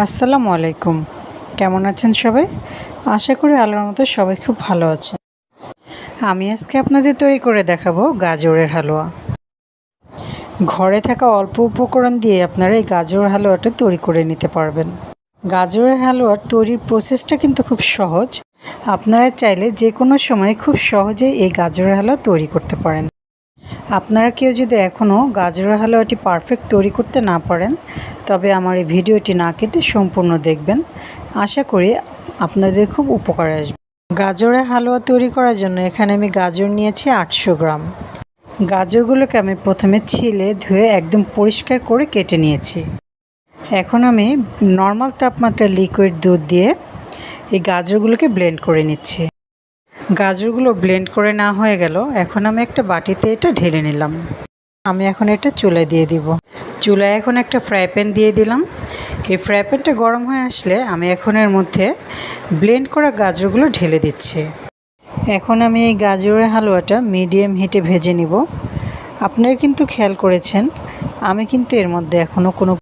আসসালামু আলাইকুম। কেমন আছেন সবাই? আশা করি আল্লাহর মতো সবাই খুব ভালো আছেন। আমি আজকে আপনাদের তৈরি করে দেখাবো গাজরের হালুয়া। ঘরে থাকা অল্প উপকরণ দিয়ে আপনারা এই গাজরের হালুয়াটা তৈরি করে নিতে পারবেন। গাজরের হালুয়ার তৈরির প্রসেসটা কিন্তু খুব সহজ। আপনারা চাইলে যে কোনো সময় খুব সহজেই এই গাজরের হালুয়া তৈরি করতে পারেন। আপনারা কেউ যদি এখনও গাজরের হালুয়াটি পারফেক্ট তৈরি করতে না পারেন, তবে আমার এই ভিডিওটি না কেটে সম্পূর্ণ দেখবেন। আশা করি আপনাদের খুব উপকারে আসবে। গাজরের হালুয়া তৈরি করার জন্য এখানে আমি গাজর নিয়েছি 800 গ্রাম। গাজরগুলোকে আমি প্রথমে ছিলে ধুয়ে একদম পরিষ্কার করে কেটে নিয়েছি। এখন আমি নর্মাল তাপমাত্রার লিকুইড দুধ দিয়ে এই গাজরগুলোকে ব্লেন্ড করে নিচ্ছি। গাজরগুলো ব্লেন্ড করে না হয়ে গেল, এখন আমি একটা বাটিতে এটা ঢেলে নিলাম। আমি এখন এটা চুলায় দিয়ে দিব। চুলায় এখন একটা ফ্রাই প্যান দিয়ে দিলাম। এই ফ্রাই প্যানটা গরম হয়ে আসলে আমি এখন এর মধ্যে ব্লেন্ড করা গাজরগুলো ঢেলে দিচ্ছি। এখন আমি এই গাজরের হালুয়াটা মিডিয়াম হিটে ভেজে নিব। আপনারা কিন্তু খেয়াল করেছেন, আমি কিন্তু এর মধ্যে এখনও কোনো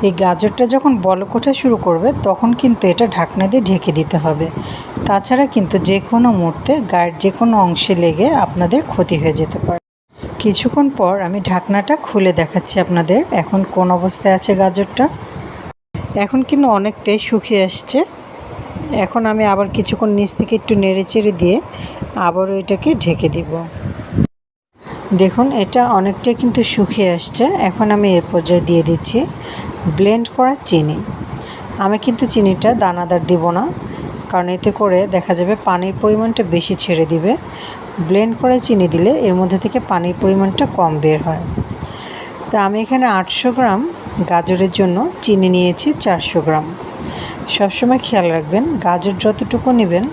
এই গাজরটা যখন বলক ওঠা শুরু করবে তখন কিন্তু এটা ঢাকনা দিয়ে ঢেকে দিতে হবে। তাছাড়া কিন্তু যে কোনো মুহূর্তে গায়ের যে কোনো অংশে লেগে আপনাদের ক্ষতি হয়ে যেতে পারে। কিছুক্ষণ পর আমি ঢাকনাটা খুলে দেখাচ্ছি আপনাদের এখন কোন অবস্থায় আছে গাজরটা। এখন কিন্তু অনেকটাই শুকিয়ে আসছে। এখন আমি আবার কিছুক্ষণ নিচ থেকে একটু নেড়ে চেড়ে দিয়ে আবারও এটাকে ঢেকে দিব। দেখুন এটা অনেকটাই কিন্তু শুকিয়ে আসছে। এখন আমি এর পর্যায়ে দিয়ে দিচ্ছি ব্লেন্ড করা চিনি। আমি কিন্তু চিনিটা দানাদার দিব না, কারণ এতে করে দেখা যাবে পানির পরিমাণটা বেশি ছেড়ে দিবে। ব্লেন্ড করে চিনি দিলে এর মধ্যে থেকে পানির পরিমাণটা কম বের হয়। তা আমি এখানে 800 গ্রাম গাজরের জন্য চিনি নিয়েছি 400 গ্রাম। সবসময় খেয়াল রাখবেন গাজর যতটুকু নেবেন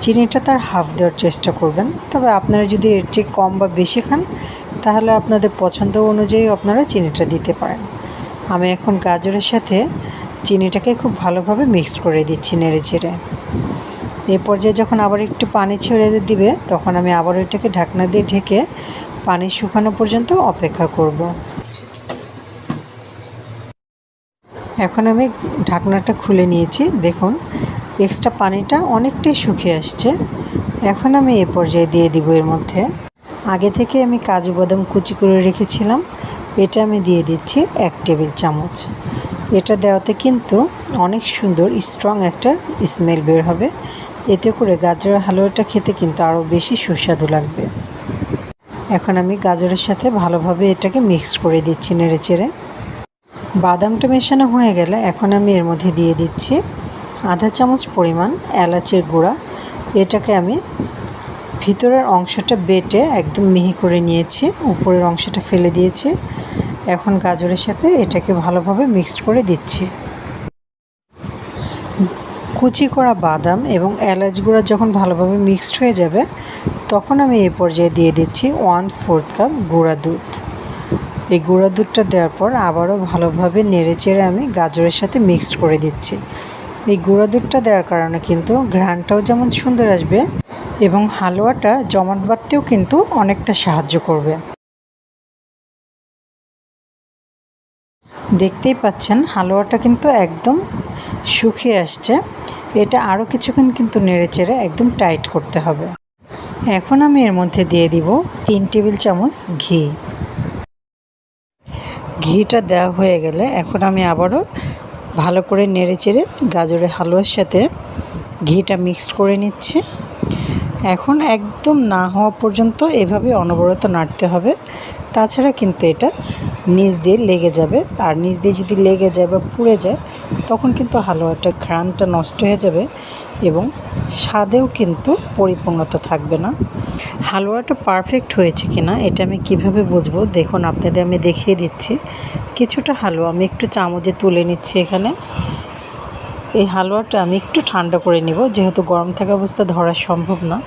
চিনিটা তার হাফ দেওয়ার চেষ্টা করবেন। তবে আপনারা যদি এর চেয়ে কম বা বেশি খান তাহলে আপনাদের পছন্দ অনুযায়ী আপনারা চিনিটা দিতে পারেন। আমি এখন গাজরের সাথে চিনিটাকে খুব ভালোভাবে মিক্স করে দিচ্ছি নেড়ে চেড়ে। এই পর্যায়ে যখন আবার একটু পানি ছেড়ে দিবে তখন আমি আবার এটাকে ঢাকনা দিয়ে ঢেকে পানি শুকানো পর্যন্ত অপেক্ষা করব। এখন আমি ঢাকনাটা খুলে নিয়েছি। দেখুন এক্সট্রা পানিটা অনেকটাই শুকিয়ে আসছে। এখন আমি এ পর্যায়ে দিয়ে দিব এর মধ্যে আগে থেকে আমি কাজু বাদাম কুচি করে রেখেছিলাম। এটা আমি দিয়ে দিচ্ছি 1 টেবিল চামচ। এটা দেওয়াতে কিন্তু অনেক সুন্দর স্ট্রং একটা স্মেল বের হবে। এতে করে গাজরের হালুয়াটা খেতে কিন্তু আরও বেশি সুস্বাদু লাগবে। এখন আমি গাজরের সাথে ভালোভাবে এটাকে মিক্স করে দিচ্ছি নেড়ে চেড়ে। বাদামটা মেশানো হয়ে গেলে এখন আমি এর মধ্যে দিয়ে দিচ্ছি আধা চামচ পরিমাণ এলাচের গুঁড়া। এটাকে আমি ভিতরের অংশটা বেটে একদম মিহি করে নিয়েছি, উপরের অংশটা ফেলে দিয়েছি। এখন গাজরের সাথে এটাকে ভালোভাবে মিক্সড করে দিচ্ছি। কুচি করা বাদাম এবং এলাচ গুঁড়া যখন ভালোভাবে মিক্সড হয়ে যাবে তখন আমি এই পর্যায়ে দিয়ে দিচ্ছি 1/4 কাপ গুঁড়া দুধ। এই গুঁড়া দুধটা দেওয়ার পর আবারও ভালোভাবে নেড়ে চেড়ে আমি গাজরের সাথে মিক্সড করে দিচ্ছি। এই গুঁড়া দুধটা দেওয়ার কারণে কিন্তু ঘ্রাণটাও যেমন সুন্দর আসবে এবং হালুয়াটা জমাট বাঁধতেও কিন্তু অনেকটা সাহায্য করবে। দেখতেই পাচ্ছেন হালুয়াটা কিন্তু একদম শুকিয়ে আসছে। এটা আরও কিছুক্ষণ কিন্তু নেড়ে চেড়ে একদম টাইট করতে হবে। এখন আমি এর মধ্যে দিয়ে দিব 3 টেবিল চামচ ঘি। ঘিটা দেওয়া হয়ে গেলে এখন আমি আবারও ভালো করে নেড়ে চেড়ে গাজরের হালুয়ার সাথে ঘিটা মিক্সড করে নিচ্ছি। এখন একদম না হওয়া পর্যন্ত এভাবে অনবরত নাড়তে হবে, তাছাড়া কিন্তু এটা নিচ দিয়ে লেগে যাবে। আর নিচ দিয়ে যদি লেগে যায় বা পুড়ে যায় তখন কিন্তু হালুয়াটা ঘ্রাণটা নষ্ট হয়ে যাবে এবং স্বাদেও কিন্তু পরিপূর্ণতা থাকবে না। হালুয়াটা পারফেক্ট হয়েছে কিনা এটা আমি কিভাবে বুঝবো, দেখুন আপনাদের আমি দেখিয়ে দিচ্ছি। কিছুটা হালুয়া আমি একটু চামচে তুলে নিচ্ছি। এখানে এই হালুয়াটা আমি একটু ঠান্ডা করে নিব, যেহেতু গরম থাকা অবস্থা ধরা সম্ভব না।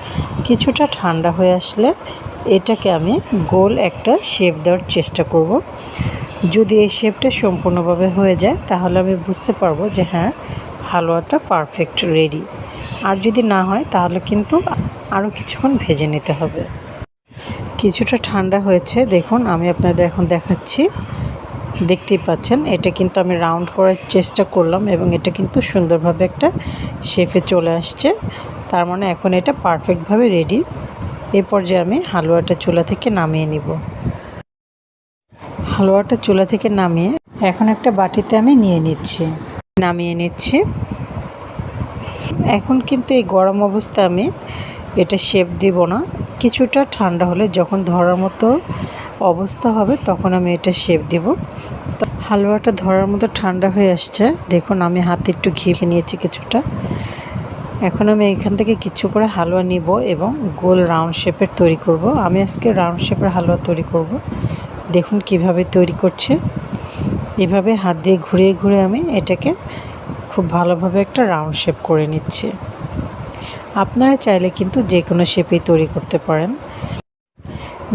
কিছুটা ঠান্ডা হয়ে আসলে এটাকে আমি গোল একটা শেপ দেওয়ার চেষ্টা করব। যদি এই শেপটা সম্পূর্ণভাবে হয়ে যায় তাহলে আমি বুঝতে পারবো যে হ্যাঁ হালুয়াটা পারফেক্ট রেডি। আর যদি না হয় তাহলে কিন্তু আরও কিছুক্ষণ ভেজে নিতে হবে। কিছুটা ঠান্ডা হয়েছে, দেখুন আমি আপনাদের এখন দেখাচ্ছি। দেখতেই পাচ্ছেন এটা কিন্তু আমি রাউন্ড করার চেষ্টা করলাম এবং এটা কিন্তু সুন্দরভাবে একটা শেপে চলে আসছে। তার মানে এখন এটা পারফেক্টভাবে রেডি। এই পর্যায়ে আমি হালুয়াটা চুলা থেকে নামিয়ে নিব। হালুয়াটা চুলা থেকে নামিয়ে এখন একটা বাটিতে আমি নামিয়ে নিচ্ছি। এখন কিন্তু এই গরম অবস্থায় আমি এটা শেপ দিব না, কিছুটা ঠান্ডা হলে যখন ধরার মতো অবস্থা হবে তখন আমি এটা শেপ দিব। তো হালুয়াটা ধরার মতো ঠান্ডা হয়ে আসছে, দেখুন আমি হাতে একটু ঘি নিয়েছি কিছুটা। এখন আমি এখান থেকে কিছু করে হালুয়া নিব এবং গোল রাউন্ড শেপের তৈরি করব। আমি আজকে রাউন্ড শেপের হালুয়া তৈরি করব। দেখুন কিভাবে তৈরি করছে। এভাবে হাত দিয়ে ঘুরিয়ে ঘুরিয়ে আমি এটাকে খুব ভালোভাবে একটা রাউন্ড শেপ করে নিচ্ছি। আপনারা চাইলে কিন্তু যে কোনো শেপেই তৈরি করতে পারেন।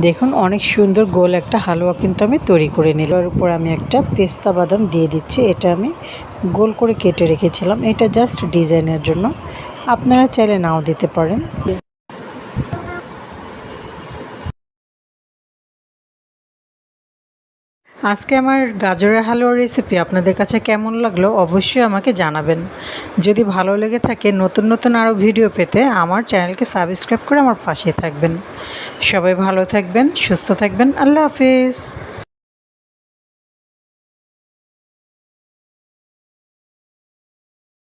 দেখুন অনেক সুন্দর গোল একটা হালুয়া কিন্তু আমি তৈরি করে নিলাম। এর উপর আমি একটা পেস্তা বাদাম দিয়ে দিচ্ছি। এটা আমি গোল করে কেটে রেখেছিলাম, এটা জাস্ট ডিজাইনের জন্য, আপনারা চাইলে নাও দিতে পারেন। আজকে আমার গাজরের হালুয়ার রেসিপি আপনাদের কাছে কেমন লাগলো অবশ্যই আমাকে জানাবেন। যদি ভালো লেগে থাকে নতুন নতুন আরও ভিডিও পেতে আমার চ্যানেলকে সাবস্ক্রাইব করে আমার পাশে থাকবেন। সবাই ভালো থাকবেন, সুস্থ থাকবেন। আল্লাহ হাফিজ।